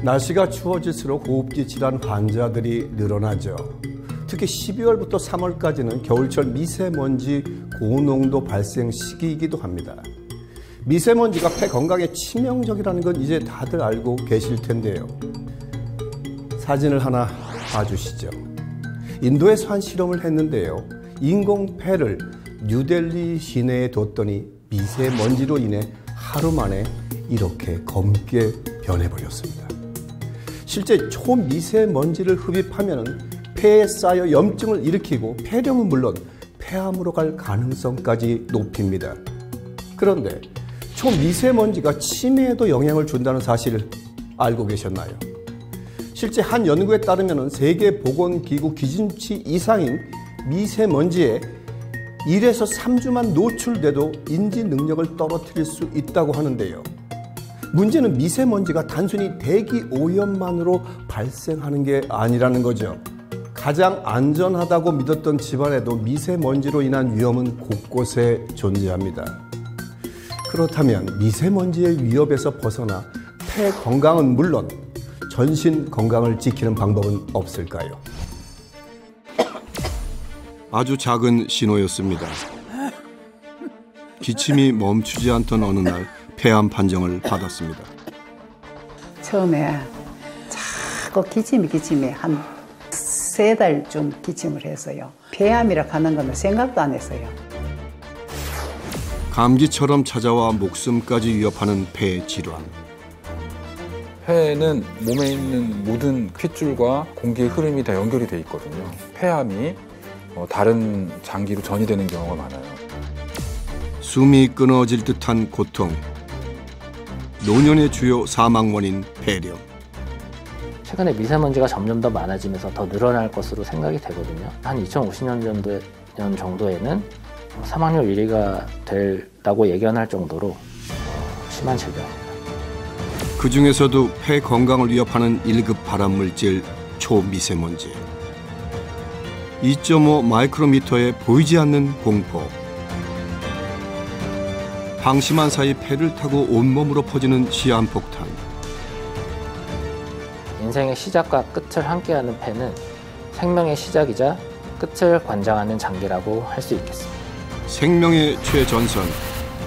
날씨가 추워질수록 호흡기 질환 환자들이 늘어나죠. 특히 12월부터 3월까지는 겨울철 미세먼지 고농도 발생 시기이기도 합니다. 미세먼지가 폐 건강에 치명적이라는 건 이제 다들 알고 계실 텐데요. 사진을 하나 봐주시죠. 인도에서 한 실험을 했는데요. 인공 폐를 뉴델리 시내에 뒀더니 미세먼지로 인해 하루 만에 이렇게 검게 변해버렸습니다. 실제 초미세먼지를 흡입하면 폐에 쌓여 염증을 일으키고 폐렴은 물론 폐암으로 갈 가능성까지 높입니다. 그런데 초미세먼지가 치매에도 영향을 준다는 사실을 알고 계셨나요? 실제 한 연구에 따르면 세계보건기구 기준치 이상인 미세먼지에 1에서 3주만 노출돼도 인지 능력을 떨어뜨릴 수 있다고 하는데요. 문제는 미세먼지가 단순히 대기 오염만으로 발생하는 게 아니라는 거죠. 가장 안전하다고 믿었던 집안에도 미세먼지로 인한 위험은 곳곳에 존재합니다. 그렇다면 미세먼지의 위협에서 벗어나 폐 건강은 물론 전신 건강을 지키는 방법은 없을까요? 아주 작은 신호였습니다. 기침이 멈추지 않던 어느 날 폐암 판정을 받았습니다. 처음에 자꾸 기침이 한 3달쯤 기침을 했어요. 폐암이라 하는 건 생각도 안 했어요. 감기처럼 찾아와 목숨까지 위협하는 폐 질환. 폐는 몸에 있는 모든 핏줄과 공기의 흐름이 다 연결이 돼 있거든요. 폐암이 다른 장기로 전이되는 경우가 많아요. 숨이 끊어질 듯한 고통. 노년의 주요 사망 원인 폐렴. 최근에 미세먼지가 점점 더 많아지면서 더 늘어날 것으로 생각이 되거든요. 한 2050년 정도에는 사망률 1위가 된다고 예견할 정도로 심한 질병입니다. 그 중에서도 폐 건강을 위협하는 1급 발암물질 초미세먼지. 2.5 마이크로미터에 보이지 않는 공포. 방심한 사이 폐를 타고 온몸으로 퍼지는 시한폭탄. 인생의 시작과 끝을 함께하는 폐는 생명의 시작이자 끝을 관장하는 장기라고 할 수 있겠습니다. 생명의 최전선,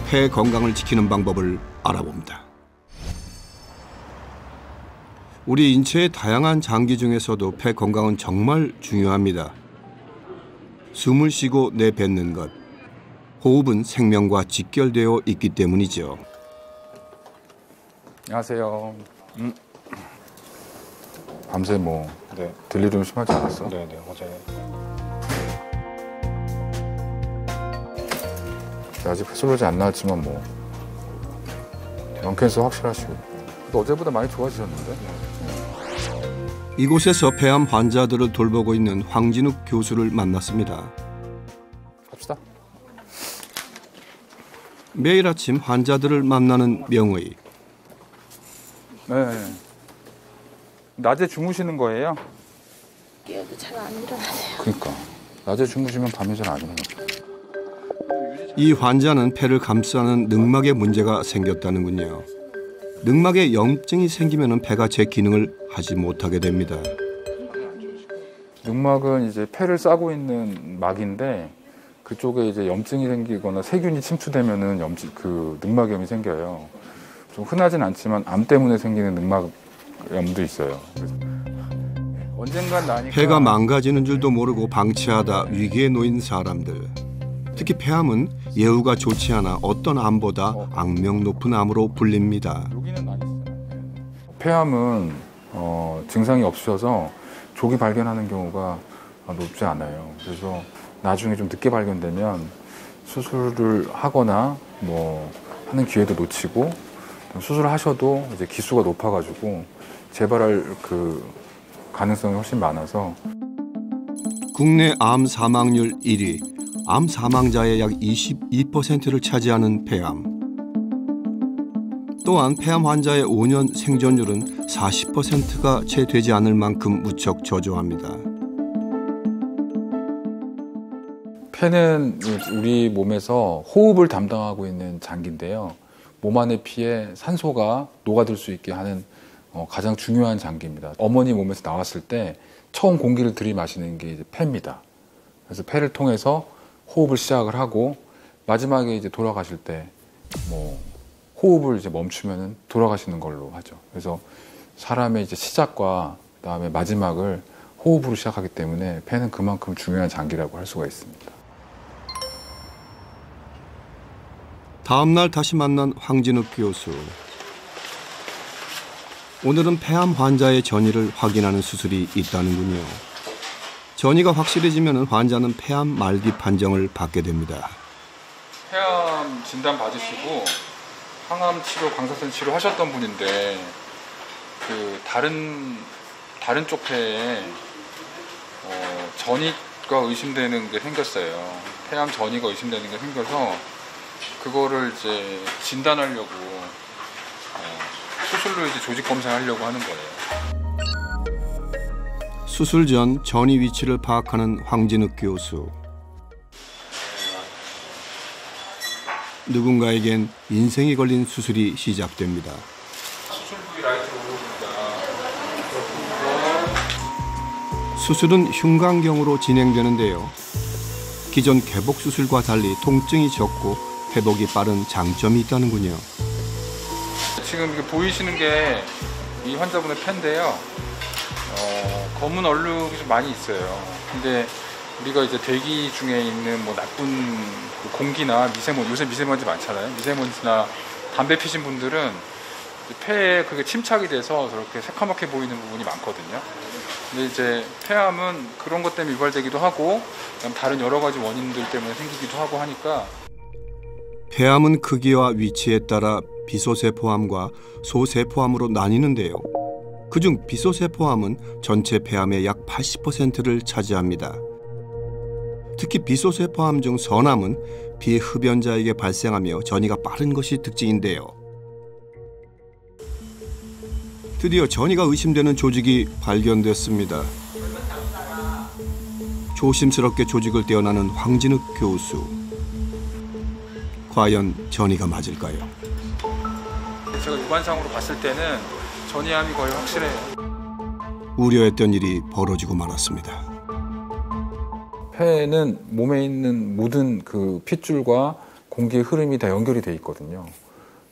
폐 건강을 지키는 방법을 알아봅니다. 우리 인체의 다양한 장기 중에서도 폐 건강은 정말 중요합니다. 숨을 쉬고 내뱉는 것, 호흡은 생명과 직결되어 있기 때문이죠. 안녕하세요. 밤새 들리름 심하지 않았어? 네네, 어제. 아직 패솔로지 안 나왔지만 런캔서 확실하시고. 어제보다 많이 좋아지셨는데? 이곳에서 폐암 환자들을 돌보고 있는 황진욱 교수를 만났습니다. 갑시다. 매일 아침 환자들을 만나는 명의. 네. 낮에 주무시는 거예요? 깨도 잘 안 일어나세요. 그러니까. 낮에 주무시면 밤에 잘 안 일어나요. 이 환자는 폐를 감싸는 늑막에 문제가 생겼다는군요. 늑막에 염증이 생기면 폐가 제 기능을 하지 못하게 됩니다. 늑막은 이제 폐를 싸고 있는 막인데 그쪽에 이제 염증이 생기거나 세균이 침투되면은 늑막염이 생겨요. 좀 흔하진 않지만 암 때문에 생기는 늑막염도 있어요. 그래서 언젠간 나니까 폐가 망가지는 줄도 모르고 방치하다 위기에 놓인 사람들. 특히 폐암은 예후가 좋지 않아 어떤 암보다 악명 높은 암으로 불립니다. 폐암은 증상이 없으셔서 조기 발견하는 경우가 높지 않아요. 그래서 나중에 좀 늦게 발견되면 수술을 하거나 하는 기회도 놓치고 수술을 하셔도 이제 기수가 높아가지고 재발할 가능성이 훨씬 많아서. 국내 암 사망률 1위, 암 사망자의 약 22%를 차지하는 폐암. 또한 폐암 환자의 5년 생존율은 40%가 채 되지 않을 만큼 무척 저조합니다. 폐는 우리 몸에서 호흡을 담당하고 있는 장기인데요. 몸 안의 피에 산소가 녹아들 수 있게 하는 가장 중요한 장기입니다. 어머니 몸에서 나왔을 때 처음 공기를 들이마시는 게 이제 폐입니다. 그래서 폐를 통해서 호흡을 시작을 하고 마지막에 이제 돌아가실 때 뭐 호흡을 이제 멈추면은 돌아가시는 걸로 하죠. 그래서 사람의 이제 시작과 그다음에 마지막을 호흡으로 시작하기 때문에 폐는 그만큼 중요한 장기라고 할 수가 있습니다. 다음 날 다시 만난 황진욱 교수. 오늘은 폐암 환자의 전이를 확인하는 수술이 있다는군요. 전이가 확실해지면 환자는 폐암 말기 판정을 받게 됩니다. 폐암 진단 받으시고 항암 치료, 방사선 치료 하셨던 분인데 그 다른 쪽 폐에 전이가 의심되는 게 생겼어요. 폐암 전이가 의심되는 게 생겨서 그거를 이제 진단하려고 수술로 이제 조직 검사하려고 하는 거예요. 수술 전 전이 위치를 파악하는 황진욱 교수. 누군가에겐 인생이 걸린 수술이 시작됩니다. 수술 부위 라이트로 보여줍니다. 수술은 흉곽경으로 진행되는데요. 기존 개복 수술과 달리 통증이 적고 회복이 빠른 장점이 있다는군요. 지금 이게 보이시는 게 이 환자분의 폐인데요. 검은 얼룩이 좀 많이 있어요. 근데 우리가 이제 대기 중에 있는 뭐 나쁜 공기나 미세먼지, 요새 미세먼지 많잖아요. 미세먼지나 담배 피신 분들은 폐에 그게 침착이 돼서 저렇게 새카맣게 보이는 부분이 많거든요. 근데 이제 폐암은 그런 것 때문에 유발되기도 하고 다른 여러 가지 원인들 때문에 생기기도 하고 하니까. 폐암은 크기와 위치에 따라 비소세포암과 소세포암으로 나뉘는데요. 그중 비소세포암은 전체 폐암의 약 80%를 차지합니다. 특히 비소세포암 중 선암은 비흡연자에게 발생하며 전이가 빠른 것이 특징인데요. 드디어 전이가 의심되는 조직이 발견됐습니다. 조심스럽게 조직을 떼어나는 황진욱 교수. 과연 전이가 맞을까요? 제가 육안상으로 봤을 때는 전이암이 거의 확실해요. 우려했던 일이 벌어지고 말았습니다. 폐는 몸에 있는 모든 그 핏줄과 공기의 흐름이 다 연결이 돼 있거든요.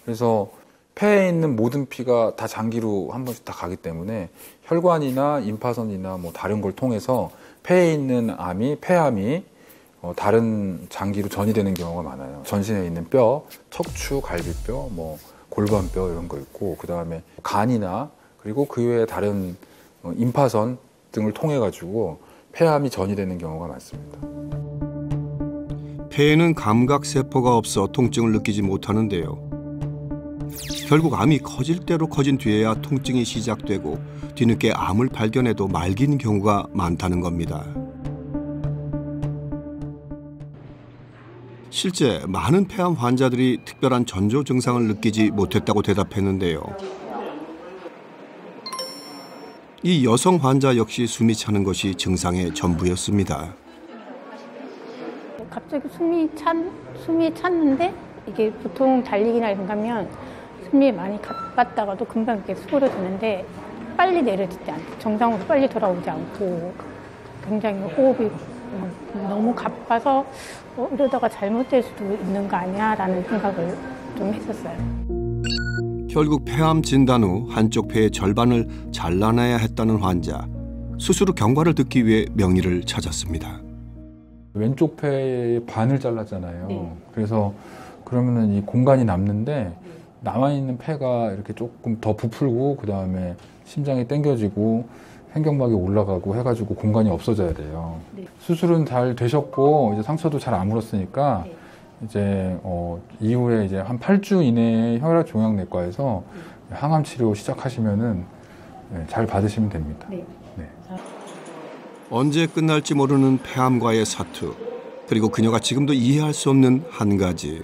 그래서 폐에 있는 모든 피가 다 장기로 한 번씩 다 가기 때문에 혈관이나 임파선이나 뭐 다른 걸 통해서 폐에 있는 암이 폐암이 다른 장기로 전이되는 경우가 많아요. 전신에 있는 뼈, 척추, 갈비뼈, 뭐 골반뼈 이런 거 있고 그 다음에 간이나 그리고 그 외에 다른 임파선 등을 통해 가지고 폐암이 전이되는 경우가 많습니다. 폐에는 감각세포가 없어 통증을 느끼지 못하는데요. 결국 암이 커질 대로 커진 뒤에야 통증이 시작되고 뒤늦게 암을 발견해도 말기인 경우가 많다는 겁니다. 실제 많은 폐암 환자들이 특별한 전조 증상을 느끼지 못했다고 대답했는데요. 이 여성 환자 역시 숨이 차는 것이 증상의 전부였습니다. 갑자기 숨이 찼는데 이게 보통 달리기나 이런 가면 숨이 많이 가빴다가도 금방 이렇게 수그러드는데 빨리 내려지지 않고 정상으로 빨리 돌아오지 않고 굉장히 호흡이 너무 가빠서 이러다가 잘못될 수도 있는 거 아니야 라는 생각을 좀 했었어요. 결국 폐암 진단 후 한쪽 폐의 절반을 잘라내야 했다는 환자. 수술 후 경과를 듣기 위해 명의를 찾았습니다. 왼쪽 폐의 반을 잘랐잖아요. 네. 그래서 그러면은 이 공간이 남는데 남아있는 폐가 이렇게 조금 더 부풀고 그 다음에 심장이 당겨지고 횡격막이 올라가고 해가지고 공간이 없어져야 돼요. 네. 수술은 잘 되셨고 이제 상처도 잘 아물었으니까 네. 이제 이후에 이제 한 8주 이내에 혈액종양내과에서 항암 치료 시작하시면은 잘 받으시면 됩니다. 네. 네. 언제 끝날지 모르는 폐암과의 사투. 그리고 그녀가 지금도 이해할 수 없는 한 가지.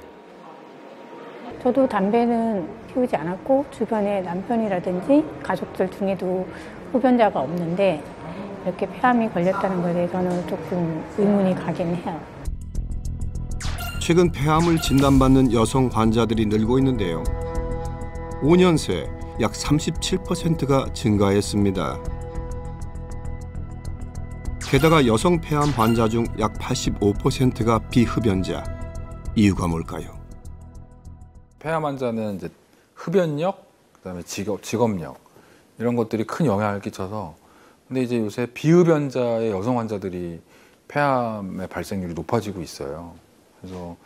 저도 담배는 피우지 않았고 주변에 남편이라든지 가족들 중에도 흡연자가 없는데 이렇게 폐암이 걸렸다는 것에 대해서는 조금 의문이 가긴 해요. 최근 폐암을 진단받는 여성 환자들이 늘고 있는데요. 5년 새 약 37%가 증가했습니다. 게다가 여성 폐암 환자 중 약 85%가 비흡연자. 이유가 뭘까요? 폐암 환자는 이제 흡연력, 그다음에 직업력 이런 것들이 큰 영향을 끼쳐서 근데 이제 요새 비흡연자의 여성 환자들이 폐암의 발생률이 높아지고 있어요. 그래서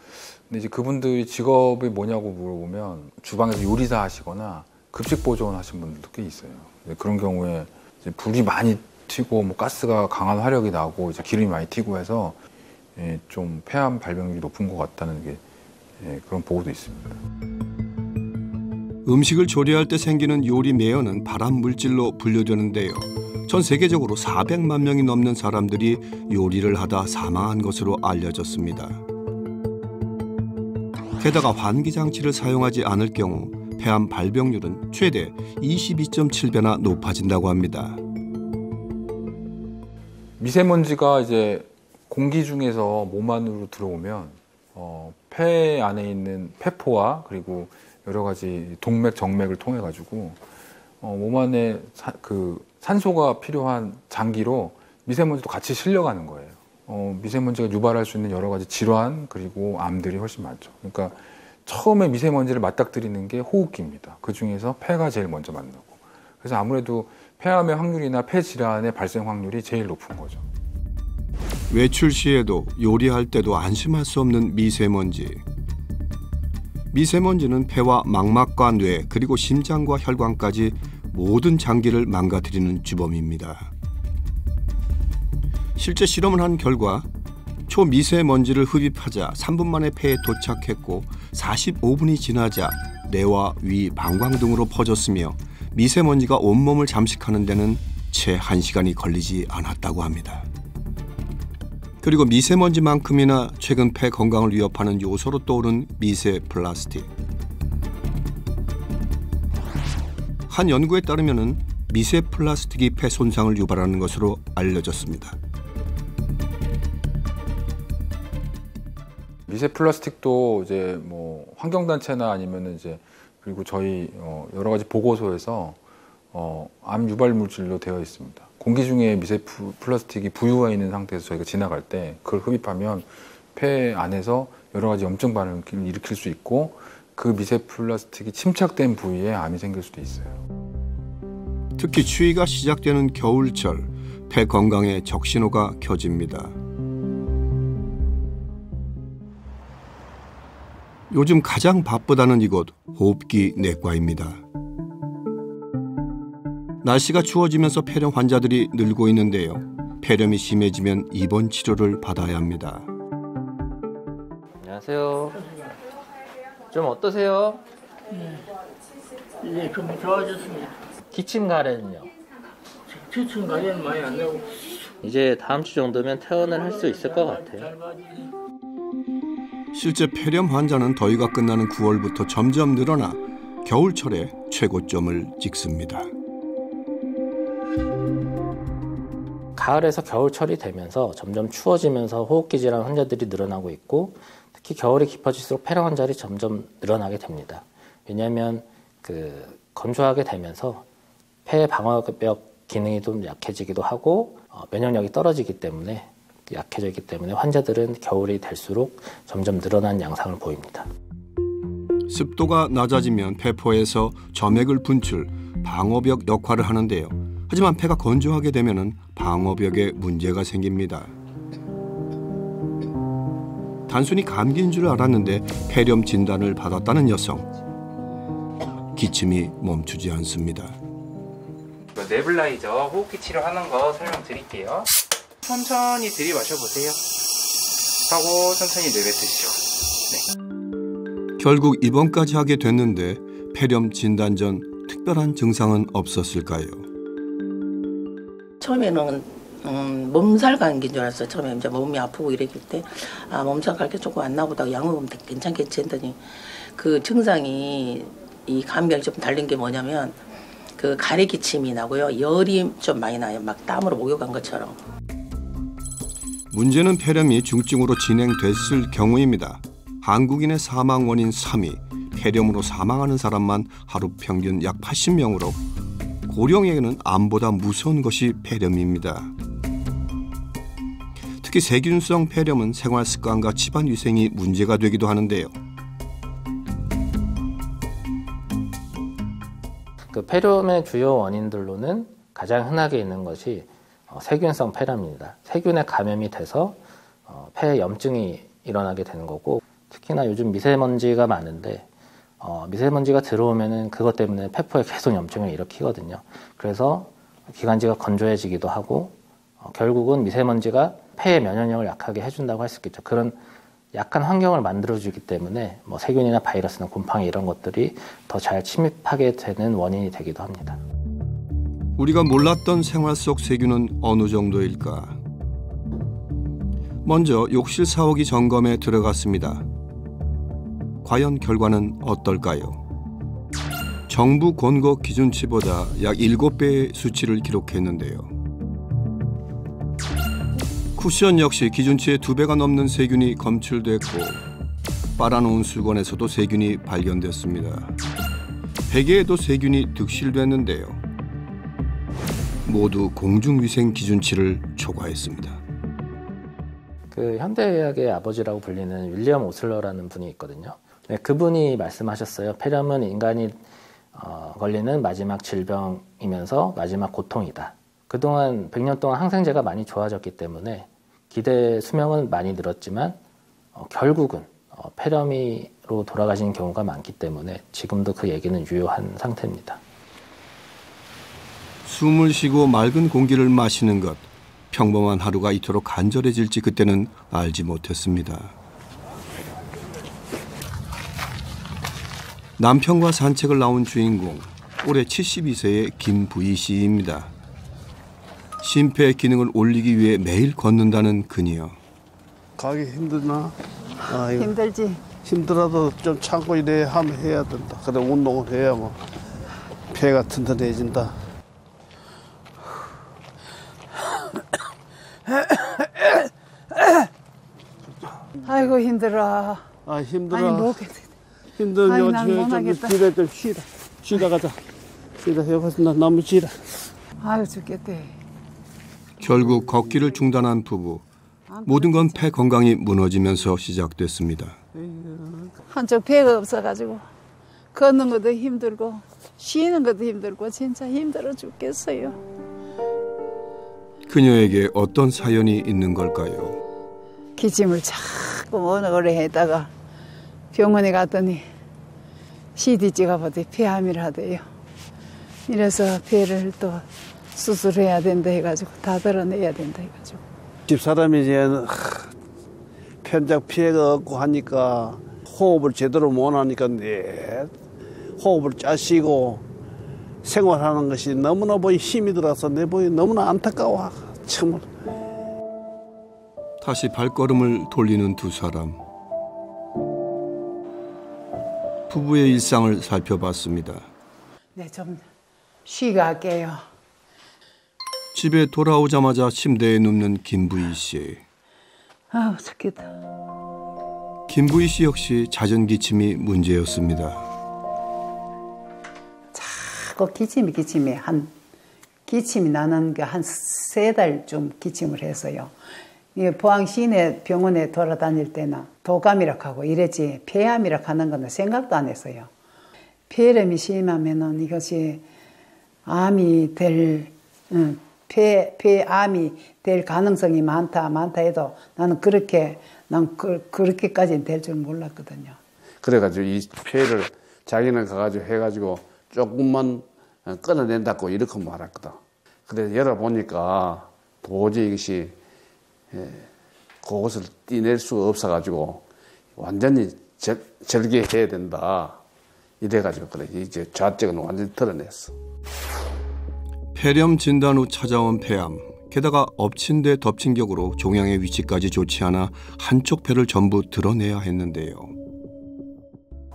근데 이제 그분들이 직업이 뭐냐고 물어보면 주방에서 요리사 하시거나 급식 보조원 하신 분들도 꽤 있어요. 근데 그런 경우에 이제 불이 많이 튀고 뭐 가스가 강한 화력이 나고 이제 기름이 많이 튀고 해서 좀 폐암 발병률이 높은 것 같다는 게 그런 보고도 있습니다. 음식을 조리할 때 생기는 요리 매연은 발암 물질로 분류되는데요. 전 세계적으로 400만 명이 넘는 사람들이 요리를 하다 사망한 것으로 알려졌습니다. 게다가 환기장치를 사용하지 않을 경우 폐암 발병률은 최대 22.7배나 높아진다고 합니다. 미세먼지가 이제 공기 중에서 몸 안으로 들어오면 폐 안에 있는 폐포와 그리고 여러 가지 동맥, 정맥을 통해 가지고 몸 안에 산소가 필요한 장기로 미세먼지도 같이 실려가는 거예요. 미세먼지가 유발할 수 있는 여러 가지 질환 그리고 암들이 훨씬 많죠. 그러니까 처음에 미세먼지를 맞닥뜨리는 게 호흡기입니다. 그 중에서 폐가 제일 먼저 만나고. 그래서 아무래도 폐암의 확률이나 폐 질환의 발생 확률이 제일 높은 거죠. 외출 시에도 요리할 때도 안심할 수 없는 미세먼지. 미세먼지는 폐와 망막과 뇌 그리고 심장과 혈관까지 모든 장기를 망가뜨리는 주범입니다. 실제 실험을 한 결과 초미세먼지를 흡입하자 3분 만에 폐에 도착했고 45분이 지나자 뇌와 위, 방광 등으로 퍼졌으며 미세먼지가 온몸을 잠식하는 데는 채 1시간이 걸리지 않았다고 합니다. 그리고 미세먼지만큼이나 최근 폐 건강을 위협하는 요소로 떠오른 미세 플라스틱. 한 연구에 따르면 미세 플라스틱이 폐 손상을 유발하는 것으로 알려졌습니다. 미세 플라스틱도 이제 뭐 환경단체나 아니면은 이제 그리고 저희 여러 가지 보고서에서 암 유발 물질로 되어 있습니다. 공기 중에 미세 플라스틱이 부유해 있는 상태에서 저희가 지나갈 때 그걸 흡입하면 폐 안에서 여러 가지 염증 반응을 일으킬 수 있고 그 미세 플라스틱이 침착된 부위에 암이 생길 수도 있어요. 특히 추위가 시작되는 겨울철, 폐 건강에 적신호가 켜집니다. 요즘 가장 바쁘다는 이곳 호흡기 내과입니다. 날씨가 추워지면서 폐렴 환자들이 늘고 있는데요. 폐렴이 심해지면 입원 치료를 받아야 합니다. 안녕하세요. 좀 어떠세요? 네, 좀 좋아졌습니다. 기침 가래는요? 기침 가래는 많이 안 나고. 이제 다음 주 정도면 퇴원을 할 수 있을 것 같아요. 실제 폐렴 환자는 더위가 끝나는 9월부터 점점 늘어나 겨울철에 최고점을 찍습니다. 가을에서 겨울철이 되면서 점점 추워지면서 호흡기 질환 환자들이 늘어나고 있고 특히 겨울이 깊어질수록 폐렴 환자들이 점점 늘어나게 됩니다. 왜냐하면 건조하게 되면서 폐 방어벽 기능이 좀 약해지기도 하고 면역력이 떨어지기 때문에 약해지기 때문에 환자들은 겨울이 될수록 점점 늘어난 양상을 보입니다. 습도가 낮아지면 폐포에서 점액을 분출, 방어벽 역할을 하는데요. 하지만 폐가 건조하게 되면 방어벽에 문제가 생깁니다. 단순히 감기인 줄 알았는데 폐렴 진단을 받았다는 여성. 기침이 멈추지 않습니다. 네블라이저 호흡기 치료하는 거 설명드릴게요. 천천히 들이마셔보세요. 하고 천천히 내뱉으시고. 결국 입원까지 하게 됐는데 폐렴 진단 전 특별한 증상은 없었을까요? 처음에는 몸살 감기인 줄 알았어요. 처음에 이제 몸이 아프고 이랬을 때 몸살 감기 조금 안 나보다 약 먹으면 괜찮겠지 했더니 그 증상이 이 감기랑 좀 다른 게 뭐냐면 그 가래 기침이 나고요. 열이 좀 많이 나요. 막 땀으로 목욕한 것처럼. 문제는 폐렴이 중증으로 진행됐을 경우입니다. 한국인의 사망 원인 3위, 폐렴으로 사망하는 사람만 하루 평균 약 80명으로 고령에게는 암보다 무서운 것이 폐렴입니다. 특히 세균성 폐렴은 생활 습관과 집안 위생이 문제가 되기도 하는데요. 그 폐렴의 주요 원인들로는 가장 흔하게 있는 것이 세균성 폐렴입니다. 세균에 감염이 돼서 폐에 염증이 일어나게 되는 거고, 특히나 요즘 미세먼지가 많은데 미세먼지가 들어오면은 그것 때문에 폐포에 계속 염증을 일으키거든요. 그래서 기관지가 건조해지기도 하고 결국은 미세먼지가 폐의 면역력을 약하게 해준다고 할 수 있겠죠. 그런 약한 환경을 만들어주기 때문에 세균이나 바이러스나 곰팡이 이런 것들이 더 잘 침입하게 되는 원인이 되기도 합니다. 우리가 몰랐던 생활 속 세균은 어느 정도일까? 먼저 욕실 사오기 점검에 들어갔습니다. 과연 결과는 어떨까요? 정부 권고 기준치보다 약 7배의 수치를 기록했는데요. 쿠션 역시 기준치의 2배가 넘는 세균이 검출됐고 빨아놓은 수건에서도 세균이 발견됐습니다. 베개에도 세균이 득실됐는데요. 모두 공중위생 기준치를 초과했습니다. 그 현대의학의 아버지라고 불리는 윌리엄 오슬러라는 분이 있거든요. 네, 그분이 말씀하셨어요. 폐렴은 인간이 걸리는 마지막 질병이면서 마지막 고통이다. 그동안 100년 동안 항생제가 많이 좋아졌기 때문에 기대 수명은 많이 늘었지만 결국은 폐렴으로 돌아가시는 경우가 많기 때문에 지금도 그 얘기는 유효한 상태입니다. 숨을 쉬고 맑은 공기를 마시는 것, 평범한 하루가 이토록 간절해질지 그때는 알지 못했습니다. 남편과 산책을 나온 주인공, 올해 72세의 김부희 씨입니다. 심폐 기능을 올리기 위해 매일 걷는다는 그녀. 가기 힘드나? 힘들지. 힘들어도 좀 참고 이래 하면 해야 된다. 그래 운동을 해야 뭐 폐가 튼튼해진다. 아이고 힘들어. 힘들어. 아니 뭐 힘들면 난 못하겠다. 집에 좀 쉬다 가자. 쉬다 해봐서 나 너무 쉬다. 아유 죽겠대. 결국 걷기를 중단한 부부. 모든 건 폐 건강이 무너지면서 시작됐습니다. 한쪽 배가 없어가지고 걷는 것도 힘들고 쉬는 것도 힘들고 진짜 힘들어 죽겠어요. 그녀에게 어떤 사연이 있는 걸까요? 기침을 자꾸 오래 했다가 병원에 갔더니 CT 찍어보더니 폐암이라 하대요. 이래서 폐를 또 수술해야 된다 해가지고 다 드러내야 된다 해가지고. 집사람이 이제 편작 피해가 없고 하니까 호흡을 제대로 못 하니까 호흡을 짜시고 생활하는 것이 너무나 힘이 들어서 내 보기 너무나 안타까워. 정말. 다시 발걸음을 돌리는 두 사람. 부부의 일상을 살펴봤습니다. 네, 좀 쉬게 할게요. 집에 돌아오자마자 침대에 눕는 김부희 씨. 아우 좋겠다. 김부희 씨 역시 잦은 기침이 문제였습니다. 자꾸 기침이 기침이 나는 게 한 3달쯤 기침을 했어요. 포항 시내 병원에 돌아다닐 때는 독감이라고 하고 이랬지 폐암이라고 하는 거는 생각도 안 했어요. 폐렴이 심하면은 이것이 암이 폐암이 될 가능성이 많다 해도 나는 그렇게까지는 될 줄 몰랐거든요. 그래가지고 이 폐를 자기는 가가지고 해가지고 조금만 끊어낸다고 이렇게 말했거든. 그래 열어보니까 도저히 이것이 그것을 떼낼 수가 없어가지고 완전히 절개해야 된다. 이래가지고 그래 이제 좌측은 완전히 드러냈어. 폐렴 진단 후 찾아온 폐암. 게다가 엎친 데 덮친 격으로 종양의 위치까지 좋지 않아 한쪽 폐를 전부 드러내야 했는데요.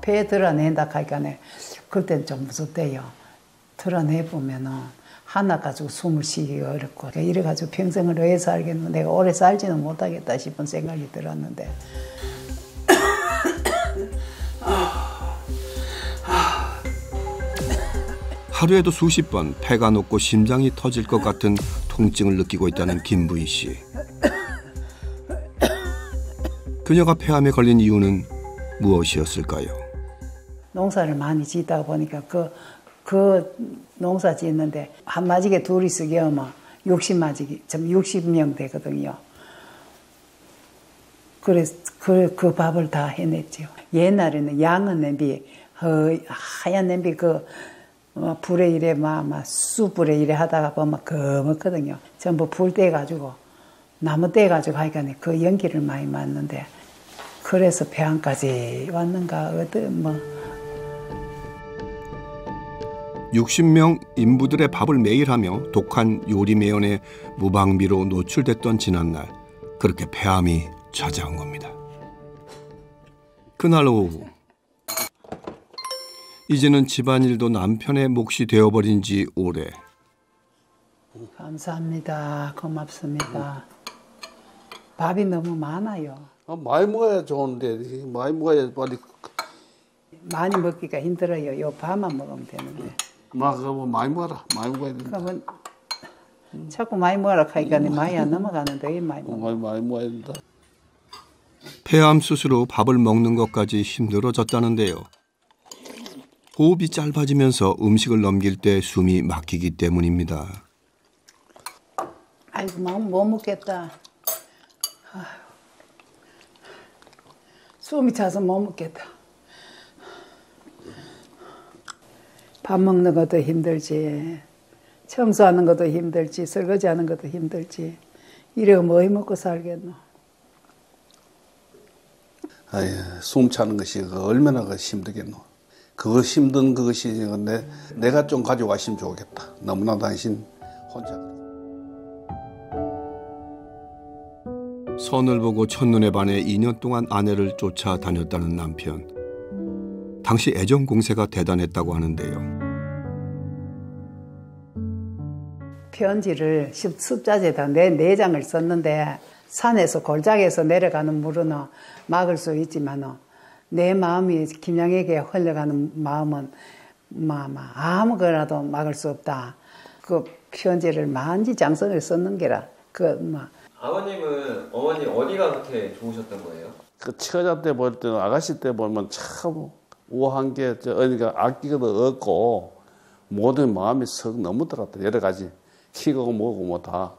폐 드러낸다 하니까 그때는 좀 무섭대요. 드러내보면은 하나 가지고 숨을 쉬기가 어렵고 이래가지고 평생을 왜 살겠노 내가 오래 살지는 못하겠다 싶은 생각이 들었는데 하루에도 수십 번 폐가 녹고 심장이 터질 것 같은 통증을 느끼고 있다는 김부희 씨. 그녀가 폐암에 걸린 이유는 무엇이었을까요? 농사를 많이 짓다 보니까 그 농사 짓는데 한 마지게 둘이 쓰게 하면 60명 되거든요. 그래서 그 밥을 다 해냈죠. 옛날에는 양은 냄비, 하얀 냄비 불에 이래 숯불에 이래 하다가 보면 검었거든요. 전부 불 떼가지고 나무 떼가지고 하니까 그 연기를 많이 맡는데 그래서 폐암까지 왔는가 60명 인부들의 밥을 매일 하며 독한 요리 매연에 무방비로 노출됐던 지난날, 그렇게 폐암이 찾아온 겁니다. 그날 오후, 이제는 집안일도 남편의 몫이 되어버린 지 오래. 감사합니다. 고맙습니다. 밥이 너무 많아요. 많이 먹어야 좋은데 많이 먹어야 빨리. 많이 먹기가 힘들어요. 요 밥만 먹으면 되는데. 그러면 많이 먹어라. 많이 먹어야 된다. 그러면 자꾸 많이 먹으라 하니까 많이 안 넘어가는데 많이 먹어. 많이 먹어야 된다. 폐암 수술 후 밥을 먹는 것까지 힘들어졌다는데요. 호흡이 짧아지면서 음식을 넘길 때 숨이 막히기 때문입니다. 아이고 마음 못 먹겠다. 아휴. 숨이 차서 못 먹겠다. 밥 먹는 것도 힘들지, 청소하는 것도 힘들지, 설거지하는 것도 힘들지. 이래가 뭐 해먹고 살겠노. 아유, 숨 차는 것이 얼마나 힘들겠노. 그거 힘든 그것이 내가 좀 가져가시면 좋겠다. 너무나 당신 혼자. 선을 보고 첫눈에 반해 2년 동안 아내를 쫓아다녔다는 남편. 당시 애정 공세가 대단했다고 하는데요. 편지를 습자재에다 4장을 썼는데 산에서 골짜기에서 내려가는 물은 막을 수 있지만 내 마음이 김양에게 흘러가는 마음은 아무거나도 막을 수 없다. 그 편지를 만지장성을 썼는 게라. 아버님은 어머니 어디가 그렇게 좋으셨던 거예요? 그 처자 때 볼 때는 아가씨 때 보면 참 우아한 게 어디가 악기도 없고 모든 마음이 썩 너무 들었다. 여러 가지 키고 뭐고 뭐 다.